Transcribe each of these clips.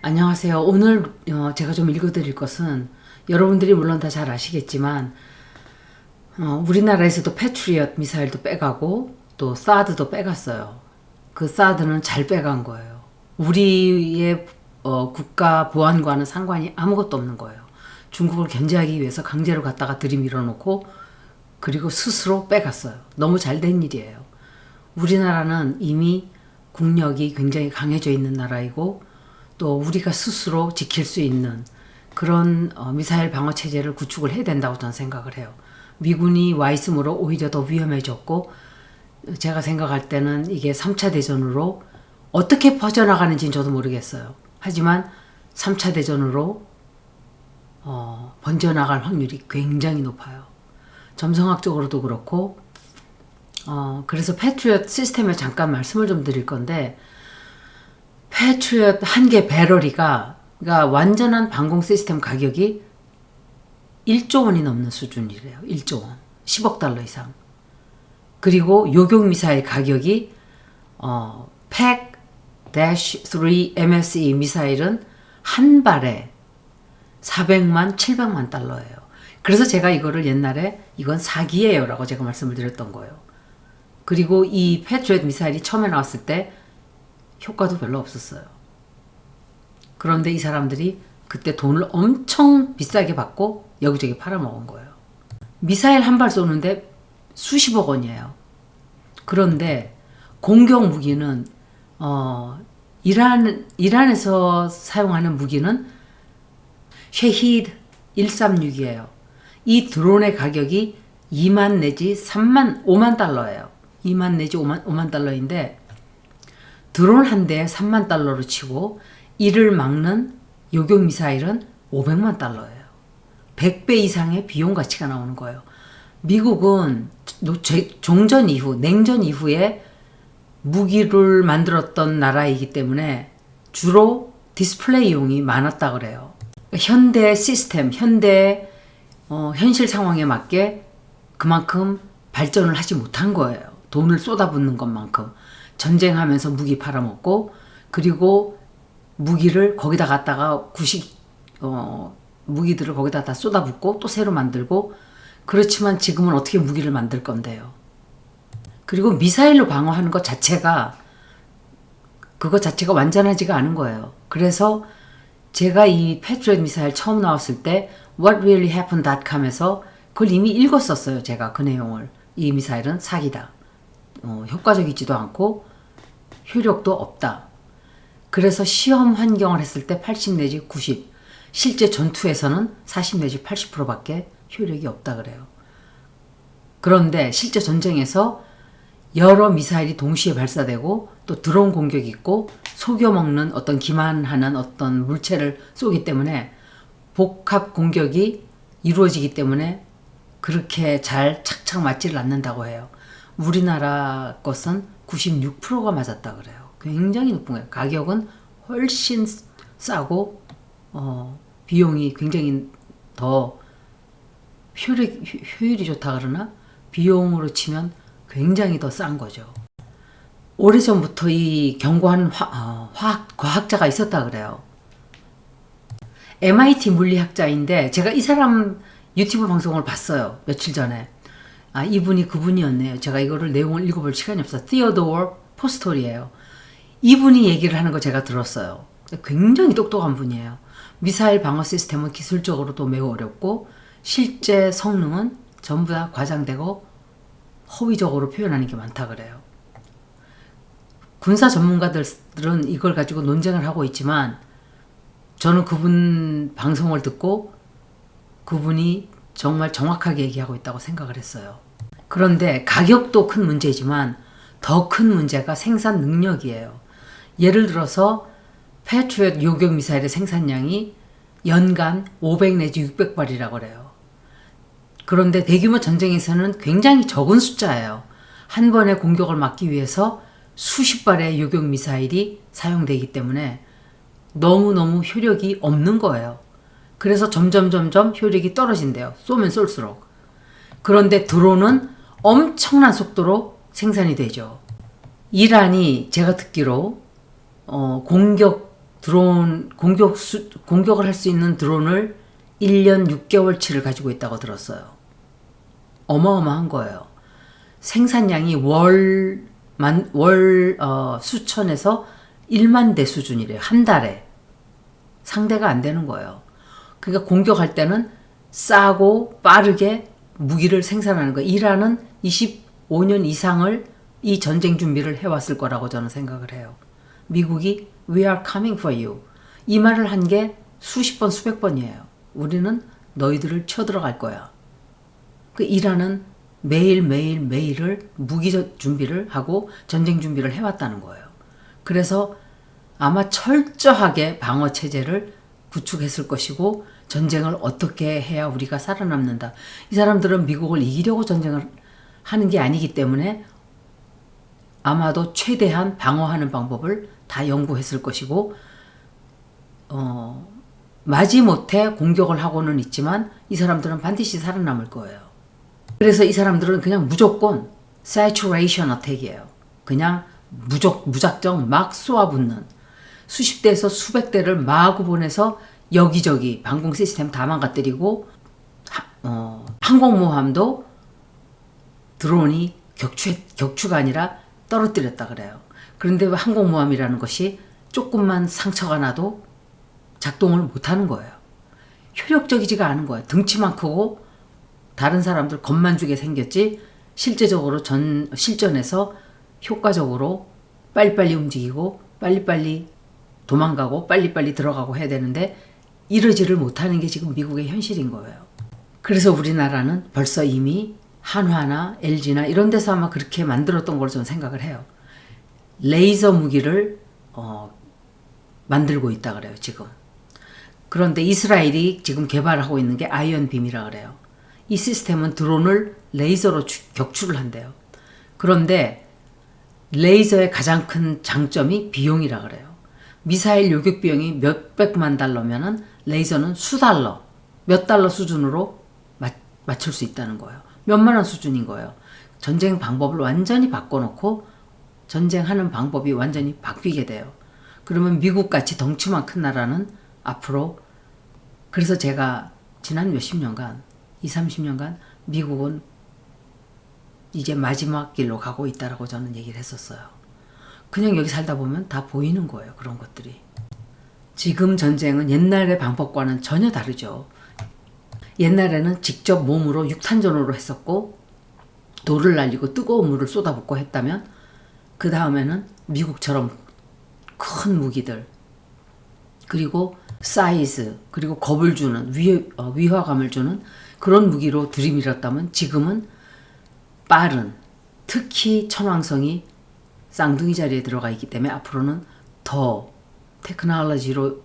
안녕하세요. 오늘 제가 좀 읽어드릴 것은 여러분들이 물론 다 잘 아시겠지만 우리나라에서도 패트리엇 미사일도 빼가고 또 사드도 빼갔어요. 그 사드는 잘 빼간 거예요. 우리의 국가 보안과는 상관이 아무것도 없는 거예요. 중국을 견제하기 위해서 강제로 갖다가 들이밀어 놓고 그리고 스스로 빼갔어요. 너무 잘 된 일이에요. 우리나라는 이미 국력이 굉장히 강해져 있는 나라이고 또 우리가 스스로 지킬 수 있는 그런 미사일 방어 체제를 구축을 해야 된다고 저는 생각을 해요. 미군이 와 있으므로 오히려 더 위험해졌고 제가 생각할 때는 이게 3차 대전으로 어떻게 퍼져나가는지는 저도 모르겠어요. 하지만 3차 대전으로 번져나갈 확률이 굉장히 높아요. 점성학적으로도 그렇고 그래서 패트리엇 시스템에 잠깐 말씀을 좀 드릴 건데 패트리엇 한 개 배럴이가 그러니까 완전한 방공 시스템 가격이 1조 원이 넘는 수준이래요. 1조 원. 10억 달러 이상. 그리고 요격 미사일 가격이 PAC-3 MSE 미사일은 한 발에 400만, 700만 달러예요. 그래서 제가 이거를 옛날에 이건 사기예요 라고 제가 말씀을 드렸던 거예요. 그리고 이 패트리엇 미사일이 처음에 나왔을 때 효과도 별로 없었어요. 그런데 이 사람들이 그때 돈을 엄청 비싸게 받고 여기저기 팔아먹은 거예요. 미사일 한 발 쏘는데 수십억 원이에요. 그런데 공격 무기는 이란에서 사용하는 무기는 쉐히드 136이에요. 이 드론의 가격이 2만 내지 3만, 5만 달러예요. 2만 내지 5만 달러인데 드론 한 대에 3만 달러로 치고 이를 막는 요격 미사일은 500만 달러예요. 100배 이상의 비용 가치가 나오는 거예요. 미국은 종전 이후, 냉전 이후에 무기를 만들었던 나라이기 때문에 주로 디스플레이용이 많았다 그래요. 현대 시스템, 현대 현실 상황에 맞게 그만큼 발전을 하지 못한 거예요. 돈을 쏟아붓는 것만큼. 전쟁하면서 무기 팔아먹고 그리고 무기를 거기다 갖다가 무기들을 거기다 다 쏟아붓고 또 새로 만들고 그렇지만 지금은 어떻게 무기를 만들 건데요. 그리고 미사일로 방어하는 것 자체가 그것 자체가 완전하지가 않은 거예요. 그래서 제가 이 패트리엇 미사일 처음 나왔을 때 whatreallyhappened.com에서 그걸 이미 읽었었어요. 제가 그 내용을. 이 미사일은 사기다. 효과적이지도 않고 효력도 없다. 그래서 시험 환경을 했을 때 80 내지 90, 실제 전투에서는 40 내지 80%밖에 효력이 없다 그래요. 그런데 실제 전쟁에서 여러 미사일이 동시에 발사되고 또 드론 공격이 있고 속여먹는 어떤 기만하는 어떤 물체를 쏘기 때문에 복합 공격이 이루어지기 때문에 그렇게 잘 착착 맞지를 않는다고 해요. 우리나라 것은 96%가 맞았다 그래요. 굉장히 높은 거예요. 가격은 훨씬 싸고 비용이 굉장히 더 효율이 좋다 그러나 비용으로 치면 굉장히 더 싼 거죠. 오래전부터 이 견고한 과학자가 있었다 그래요. MIT 물리학자인데 제가 이 사람 유튜브 방송을 봤어요. 며칠 전에. 이분이 그분이었네요. 제가 이거를 내용을 읽어볼 시간이 없어요. 티어도어 포스톨이에요. 이분이 얘기를 하는 거 제가 들었어요. 굉장히 똑똑한 분이에요. 미사일 방어 시스템은 기술적으로도 매우 어렵고 실제 성능은 전부 다 과장되고 허위적으로 표현하는 게 많다 그래요. 군사 전문가들은 이걸 가지고 논쟁을 하고 있지만 저는 그분 방송을 듣고 그분이 정말 정확하게 얘기하고 있다고 생각을 했어요. 그런데 가격도 큰 문제지만 더 큰 문제가 생산 능력이에요. 예를 들어서 패트리엇 요격 미사일의 생산량이 연간 500 내지 600발이라고 그래요. 그런데 대규모 전쟁에서는 굉장히 적은 숫자예요. 한 번의 공격을 막기 위해서 수십 발의 요격 미사일이 사용되기 때문에 너무너무 효력이 없는 거예요. 그래서 점점 효력이 떨어진대요. 쏘면 쏠수록. 그런데 드론은 엄청난 속도로 생산이 되죠. 이란이 제가 듣기로 공격 드론 공격을 할 수 있는 드론을 1년 6개월치를 가지고 있다고 들었어요. 어마어마한 거예요. 생산량이 월 수천에서 1만 대 수준이래요. 한 달에. 상대가 안 되는 거예요. 그러니까 공격할 때는 싸고 빠르게 무기를 생산하는 거예요. 이란은 25년 이상을 이 전쟁 준비를 해왔을 거라고 저는 생각을 해요. 미국이 We are coming for you. 이 말을 한 게 수십 번, 수백 번이에요. 우리는 너희들을 쳐들어갈 거야. 그 이란은 매일을 무기 준비를 하고 전쟁 준비를 해왔다는 거예요. 그래서 아마 철저하게 방어 체제를 구축했을 것이고 전쟁을 어떻게 해야 우리가 살아남는다. 이 사람들은 미국을 이기려고 전쟁을 하는 게 아니기 때문에 아마도 최대한 방어하는 방법을 다 연구했을 것이고 마지못해 공격을 하고는 있지만 이 사람들은 반드시 살아남을 거예요. 그래서 이 사람들은 그냥 무조건 saturation attack이에요. 그냥 무작정 막 쏘아붙는 수십 대에서 수백 대를 마구 보내서 여기저기 방공 시스템 다 망가뜨리고 항공모함도 드론이 격추가 아니라 떨어뜨렸다 그래요. 그런데 왜 항공모함이라는 것이 조금만 상처가 나도 작동을 못하는 거예요. 효력적이지가 않은 거예요. 덩치만 크고 다른 사람들 겁만 주게 생겼지 실제적으로 실전에서 효과적으로 빨리빨리 움직이고 빨리빨리 도망가고 빨리빨리 들어가고 해야 되는데 이러지를 못하는 게 지금 미국의 현실인 거예요. 그래서 우리나라는 벌써 이미 한화나 LG나 이런 데서 아마 그렇게 만들었던 걸로 저는 생각을 해요. 레이저 무기를 만들고 있다 그래요, 지금. 그런데 이스라엘이 지금 개발하고 있는 게 아이언빔이라 그래요. 이 시스템은 드론을 레이저로 격추를 한대요. 그런데 레이저의 가장 큰 장점이 비용이라 그래요. 미사일 요격 비용이 몇백만 달러면은 레이저는 수달러, 몇 달러 수준으로 맞출 수 있다는 거예요. 몇만 원 수준인 거예요. 전쟁 방법을 완전히 바꿔놓고 전쟁하는 방법이 완전히 바뀌게 돼요. 그러면 미국같이 덩치만 큰 나라는 앞으로 그래서 제가 지난 몇십 년간 20, 30년간 미국은 이제 마지막 길로 가고 있다라고 저는 얘기를 했었어요. 그냥 여기 살다 보면 다 보이는 거예요. 그런 것들이. 지금 전쟁은 옛날의 방법과는 전혀 다르죠. 옛날에는 직접 몸으로 육탄전으로 했었고 돌을 날리고 뜨거운 물을 쏟아붓고 했다면 그 다음에는 미국처럼 큰 무기들 그리고 사이즈 그리고 겁을 주는 위화감을 주는 그런 무기로 들이밀었다면 지금은 빠른 특히 천왕성이 쌍둥이 자리에 들어가 있기 때문에 앞으로는 더 테크놀로지로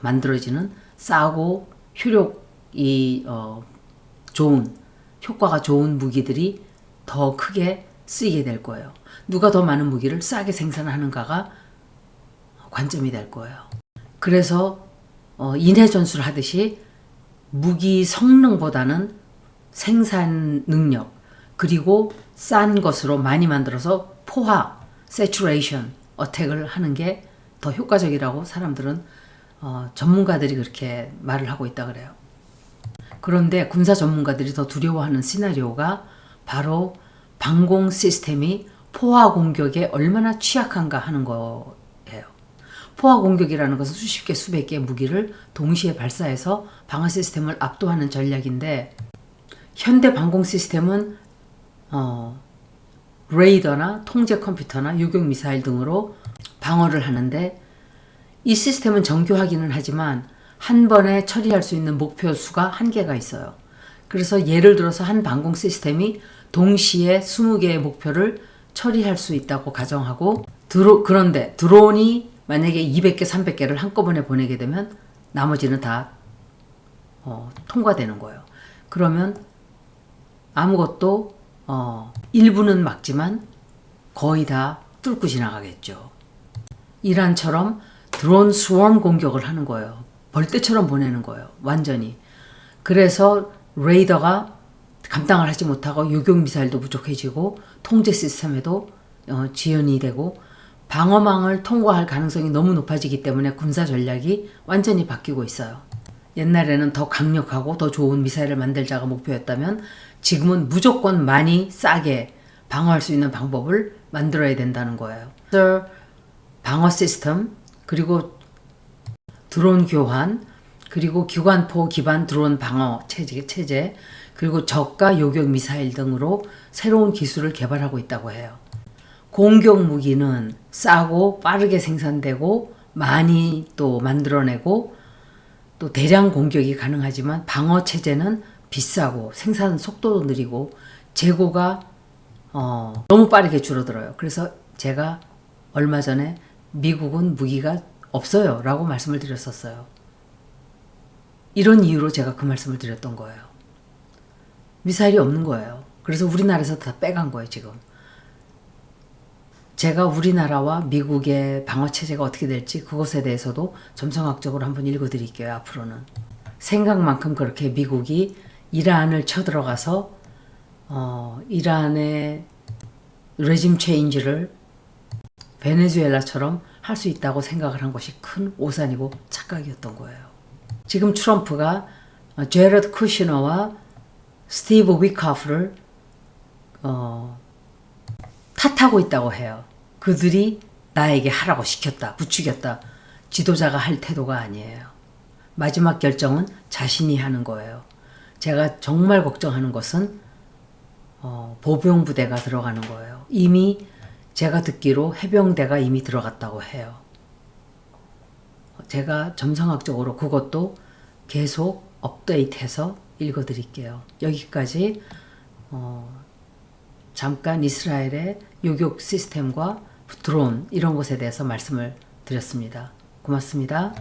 만들어지는 싸고 효력이 좋은 효과가 좋은 무기들이 더 크게 쓰이게 될 거예요. 누가 더 많은 무기를 싸게 생산하는가가 관점이 될 거예요. 그래서 인해 전술을 하듯이 무기 성능보다는 생산 능력 그리고 싼 것으로 많이 만들어서 포화, saturation, 어택을 하는 게 더 효과적이라고 사람들은 전문가들이 그렇게 말을 하고 있다 그래요. 그런데 군사 전문가들이 더 두려워하는 시나리오가 바로 방공 시스템이 포화 공격에 얼마나 취약한가 하는 거예요. 포화 공격이라는 것은 수십 개, 수백 개의 무기를 동시에 발사해서 방어 시스템을 압도하는 전략인데 현대 방공 시스템은 레이더나 통제 컴퓨터나 유격 미사일 등으로 방어를 하는데 이 시스템은 정교하기는 하지만 한 번에 처리할 수 있는 목표 수가 한계가 있어요. 그래서 예를 들어서 한 방공 시스템이 동시에 20개의 목표를 처리할 수 있다고 가정하고 그런데 드론이 만약에 200개, 300개를 한꺼번에 보내게 되면 나머지는 다 통과되는 거예요. 그러면 아무것도 일부는 막지만 거의 다 뚫고 지나가겠죠. 이란처럼 드론 스웜 공격을 하는 거예요. 벌떼처럼 보내는 거예요. 완전히. 그래서 레이더가 감당을 하지 못하고 요격 미사일도 부족해지고 통제 시스템에도 지연이 되고 방어망을 통과할 가능성이 너무 높아지기 때문에 군사 전략이 완전히 바뀌고 있어요. 옛날에는 더 강력하고 더 좋은 미사일을 만들자가 목표였다면 지금은 무조건 많이 싸게 방어할 수 있는 방법을 만들어야 된다는 거예요. 방어 시스템, 그리고 드론 교환, 그리고 기관포 기반 드론 방어 체제, 그리고 저가 요격 미사일 등으로 새로운 기술을 개발하고 있다고 해요. 공격 무기는 싸고 빠르게 생산되고 많이 또 만들어내고 또 대량 공격이 가능하지만 방어 체제는 비싸고 생산 속도도 느리고 재고가 너무 빠르게 줄어들어요. 그래서 제가 얼마 전에 미국은 무기가 없어요 라고 말씀을 드렸었어요. 이런 이유로 제가 그 말씀을 드렸던 거예요. 미사일이 없는 거예요. 그래서 우리나라에서 다 빼간 거예요 지금. 제가 우리나라와 미국의 방어체제가 어떻게 될지 그것에 대해서도 점성학적으로 한번 읽어드릴게요. 앞으로는. 생각만큼 그렇게 미국이 이란을 쳐들어가서 이란의 레짐 체인지를 베네수엘라처럼 할 수 있다고 생각을 한 것이 큰 오산이고 착각이었던 거예요. 지금 트럼프가 제러드 쿠시너와 스티브 위카프를 탓하고 있다고 해요. 그들이 나에게 하라고 시켰다, 부추겼다. 지도자가 할 태도가 아니에요. 마지막 결정은 자신이 하는 거예요. 제가 정말 걱정하는 것은 보병부대가 들어가는 거예요. 이미 제가 듣기로 해병대가 이미 들어갔다고 해요. 제가 점성학적으로 그것도 계속 업데이트해서 읽어드릴게요. 여기까지 잠깐 이스라엘의 요격 시스템과 드론 이런 것에 대해서 말씀을 드렸습니다. 고맙습니다.